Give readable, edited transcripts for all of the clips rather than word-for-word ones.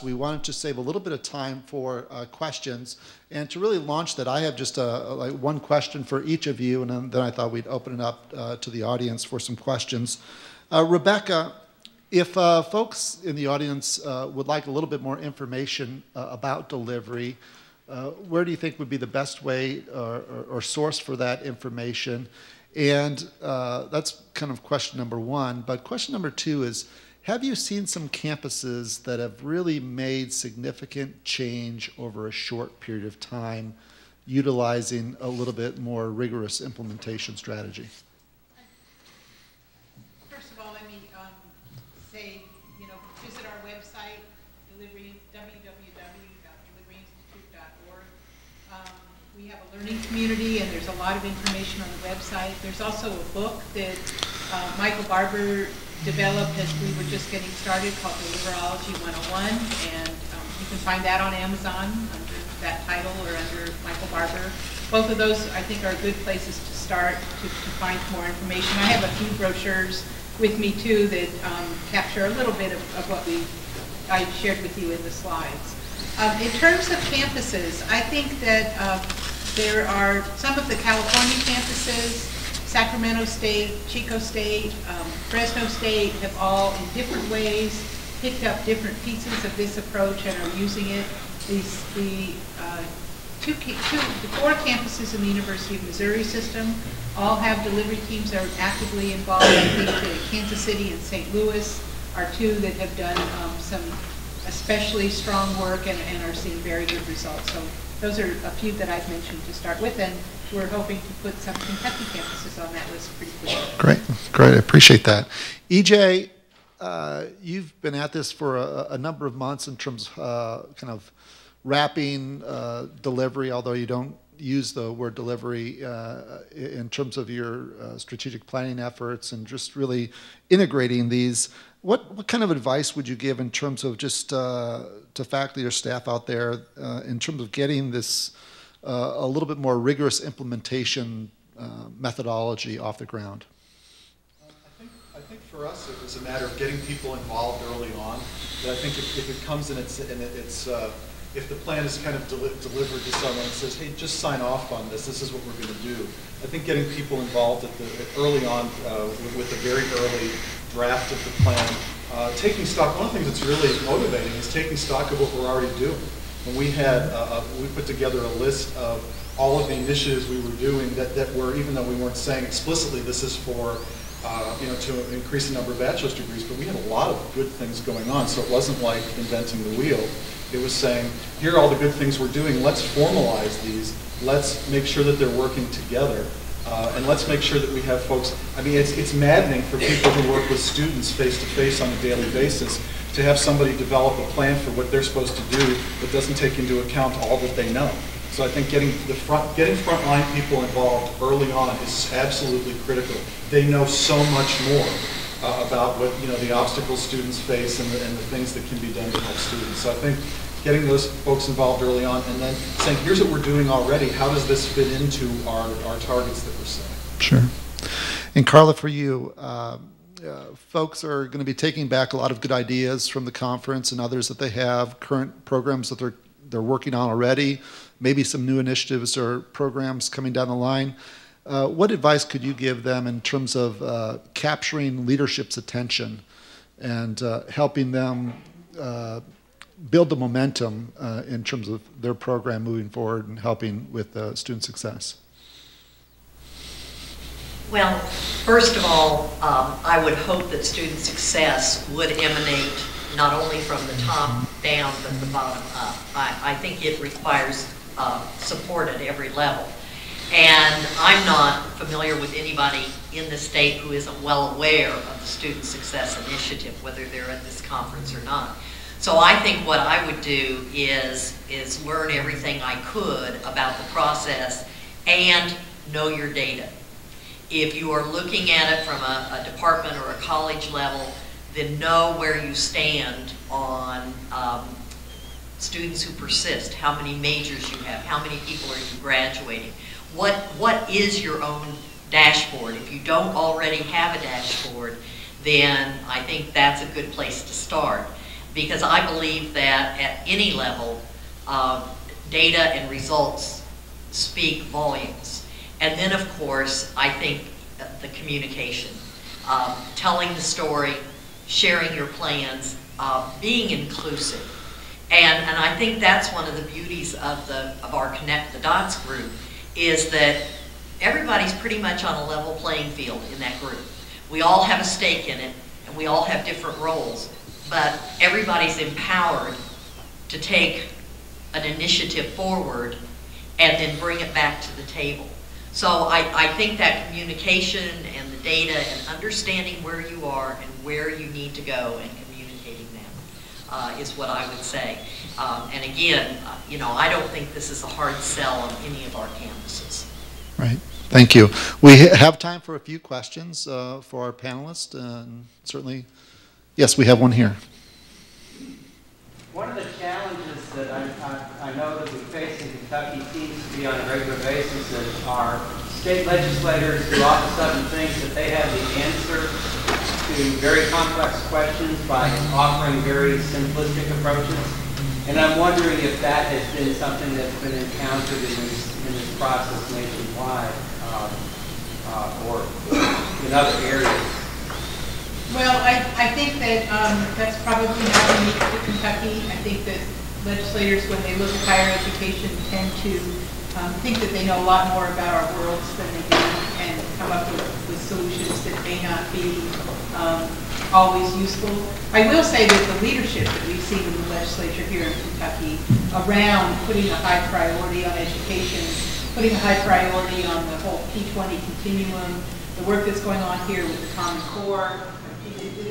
We wanted to save a little bit of time for questions, and to really launch that, I have just like one question for each of you, and then I thought we'd open it up to the audience for some questions. Rebecca, if folks in the audience would like a little bit more information about delivery, where do you think would be the best way or source for that information? And that's kind of question number one. But question number two is, have you seen some campuses that have really made significant change over a short period of time, utilizing a little bit more rigorous implementation strategy? First of all, let me say, visit our website, www.deliveryinstitute.org. We have a learning community, and there's a lot of information on the website. There's also a book that Michael Barber developed as we were just getting started, called Deliverology 101, and you can find that on Amazon under that title or under Michael Barber. Both of those, I think, are good places to start to find more information. I have a few brochures with me too that capture a little bit of what I shared with you in the slides. In terms of campuses, I think that there are some of the California campuses, Sacramento State, Chico State, Fresno State have all in different ways picked up different pieces of this approach and are using it. The four campuses in the University of Missouri system all have delivery teams that are actively involved. I think Kansas City and St. Louis are two that have done some especially strong work and are seeing very good results. So those are a few that I've mentioned to start with, and we're hoping to put some Kentucky campuses on that list pretty quickly. Great, great. I appreciate that. EJ, you've been at this for a number of months in terms of kind of wrapping delivery, although you don't use the word delivery in terms of your strategic planning efforts and just really integrating these. What kind of advice would you give in terms of just to faculty or staff out there in terms of getting this a little bit more rigorous implementation methodology off the ground? I think for us it was a matter of getting people involved early on. But I think if it comes and it's if the plan is kind of delivered to someone and says, hey, just sign off on this, this is what we're going to do. I think getting people involved early on with a very early draft of the plan, taking stock, one of the things that's really motivating is taking stock of what we're already doing. And we put together a list of all of the initiatives we were doing that were, even though we weren't saying explicitly this is for to increase the number of bachelor's degrees, but we had a lot of good things going on. So it wasn't like inventing the wheel. It was saying, here are all the good things we're doing. Let's formalize these. Let's make sure that they're working together. And let's make sure that we have folks. I mean, it's maddening for people who work with students face-to-face on a daily basis to have somebody develop a plan for what they're supposed to do that doesn't take into account all that they know. So I think getting frontline people involved early on is absolutely critical. They know so much more about what the obstacles students face and the things that can be done to help students. So I think getting those folks involved early on and then saying, here's what we're doing already. How does this fit into our targets that we're setting? Sure. And Carla, for you, folks are going to be taking back a lot of good ideas from the conference and others that they have, current programs that they're working on already, maybe some new initiatives or programs coming down the line. What advice could you give them in terms of capturing leadership's attention and helping them build the momentum in terms of their program moving forward and helping with student success? Well, first of all, I would hope that student success would emanate not only from the top down, but the bottom up. I think it requires support at every level. And I'm not familiar with anybody in the state who isn't well aware of the Student Success Initiative, whether they're at this conference or not. So I think what I would do is learn everything I could about the process and know your data. If you are looking at it from a department or a college level, then know where you stand on students who persist, how many majors you have, how many people are you graduating. What is your own dashboard? If you don't already have a dashboard, then I think that's a good place to start. because I believe that at any level, data and results speak volumes. And then, of course, I think the communication, telling the story, sharing your plans, being inclusive. And I think that's one of the beauties of our Connect the Dots group, is that everybody's pretty much on a level playing field in that group. We all have a stake in it, and we all have different roles, but everybody's empowered to take an initiative forward and then bring it back to the table. So I think that communication and the data and understanding where you are and where you need to go and communicating them is what I would say. And again, I don't think this is a hard sell on any of our campuses. Right. Thank you. We have time for a few questions for our panelists. Certainly, yes, we have one here. One of the challenges that I know that we face in Kentucky seems to be on a regular basis that our state legislators who all of a sudden think that they have the answer to very complex questions by offering very simplistic approaches. And I'm wondering if that has been something that's been encountered in this process nationwide or in other areas. Well, I think that that's probably not unique to Kentucky. I think that legislators, when they look at higher education, tend to think that they know a lot more about our worlds than they do, and come up with solutions that may not be always useful. I will say that the leadership that we've seen in the legislature here in Kentucky around putting a high priority on education, putting a high priority on the whole P20 continuum, the work that's going on here with the Common Core.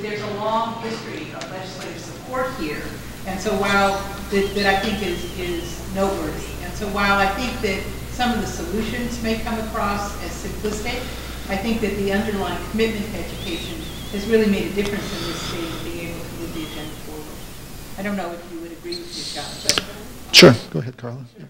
There's a long history of legislative support here, and so while that I think is noteworthy, and so while I think that some of the solutions may come across as simplistic, I think that the underlying commitment to education has really made a difference in this state of being able to move the agenda forward. I don't know if you would agree with me, Scott, but Sure. Go ahead, Carla. Yeah.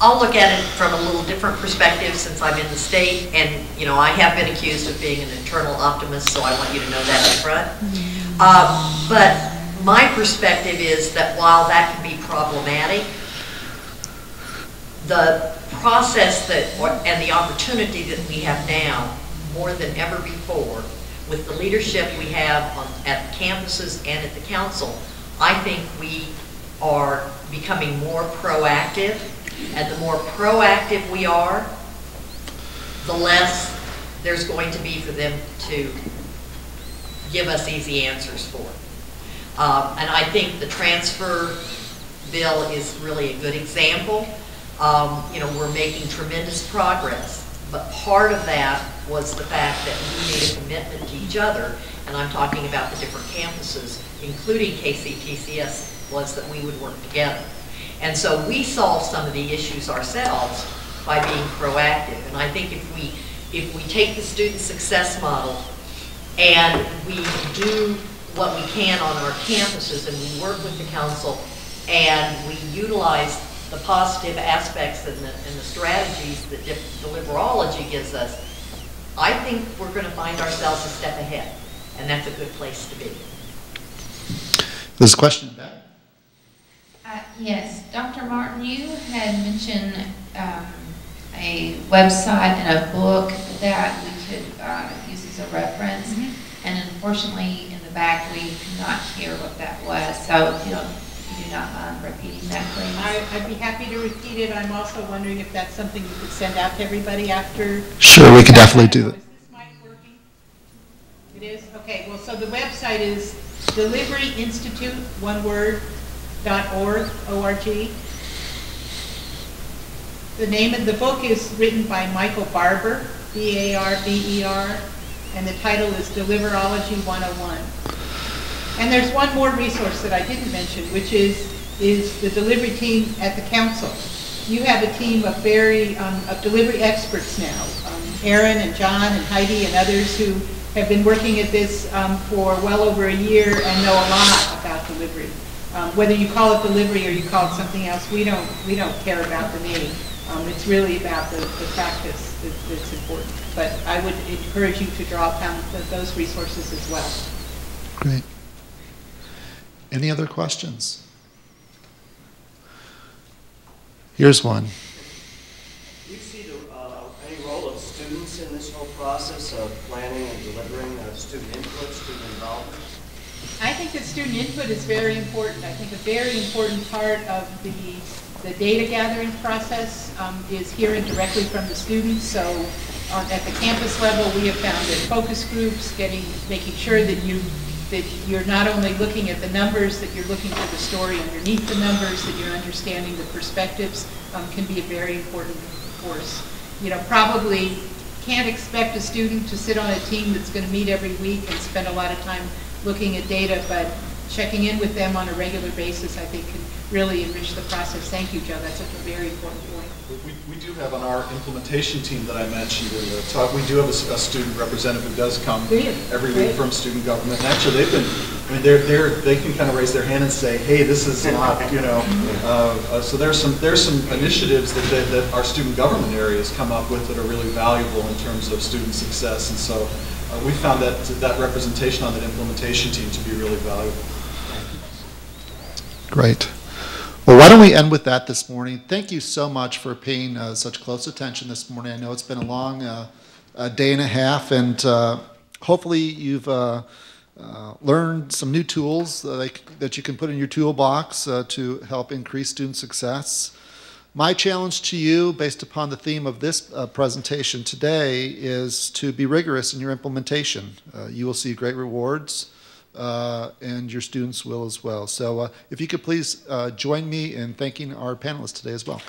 I'll look at it from a little different perspective since I'm in the state, and I have been accused of being an internal optimist, so I want you to know that up front. But my perspective is that while that can be problematic, the process and the opportunity that we have now, more than ever before, with the leadership we have at campuses and at the council, I think we are becoming more proactive. And the more proactive we are, the less there's going to be for them to give us easy answers for. And I think the transfer bill is really a good example. We're making tremendous progress, but part of that was the fact that we made a commitment to each other, and I'm talking about the different campuses, including KCTCS, was that we would work together. And so we solve some of the issues ourselves by being proactive. And I think if we take the student success model and we do what we can on our campuses and we work with the council and we utilize the positive aspects and the strategies that deliverology gives us, I think we're going to find ourselves a step ahead. And that's a good place to be. There's a question back. Yes, Dr. Martin, you had mentioned a website and a book that we could use as a reference, and unfortunately in the back we could not hear what that was. So if you do not mind repeating that, please. I'd be happy to repeat it. I'm also wondering if that's something you could send out to everybody after. Sure, we could definitely do that. Is this mic working? It is? Okay, well, so the website is Delivery Institute, one word, .org. The name of the book is written by Michael Barber, B-A-R-B-E-R, and the title is Deliverology 101. And there's one more resource that I didn't mention, which is the delivery team at the council. You have a team of of delivery experts now, Aaron and John and Heidi and others who have been working at this for well over a year and know a lot about delivery. Whether you call it delivery or you call it something else, we don't care about the name. It's really about the practice that's important. But I would encourage you to draw upon those resources as well. Great. Any other questions? Here's one. Do you see any role of students in this whole process of planning and delivering student input, student involvement? I think that student input is very important. I think a very important part of the data gathering process is hearing directly from the students. So at the campus level, we have found that focus groups, making sure that you're not only looking at the numbers, that you're looking for the story underneath the numbers, that you're understanding the perspectives, can be a very important force. You know, probably can't expect a student to sit on a team that's going to meet every week and spend a lot of time looking at data, but checking in with them on a regular basis, I think, can really enrich the process. Thank you, Joe. That's a very important point. We do have on our implementation team that I mentioned in the talk, we do have a student representative who does come every week from student government. And actually, they've been, I mean, they can kind of raise their hand and say, hey, this is not, you know, so there's some initiatives that our student government areas come up with that are really valuable in terms of student success. And so we found that representation on that implementation team to be really valuable. Great. Well, why don't we end with that this morning? Thank you so much for paying such close attention this morning. I know it's been a long day and a half, and hopefully you've learned some new tools that you can put in your toolbox to help increase student success. My challenge to you, based upon the theme of this presentation today, is to be rigorous in your implementation. You will see great rewards. And your students will as well. So if you could please join me in thanking our panelists today as well.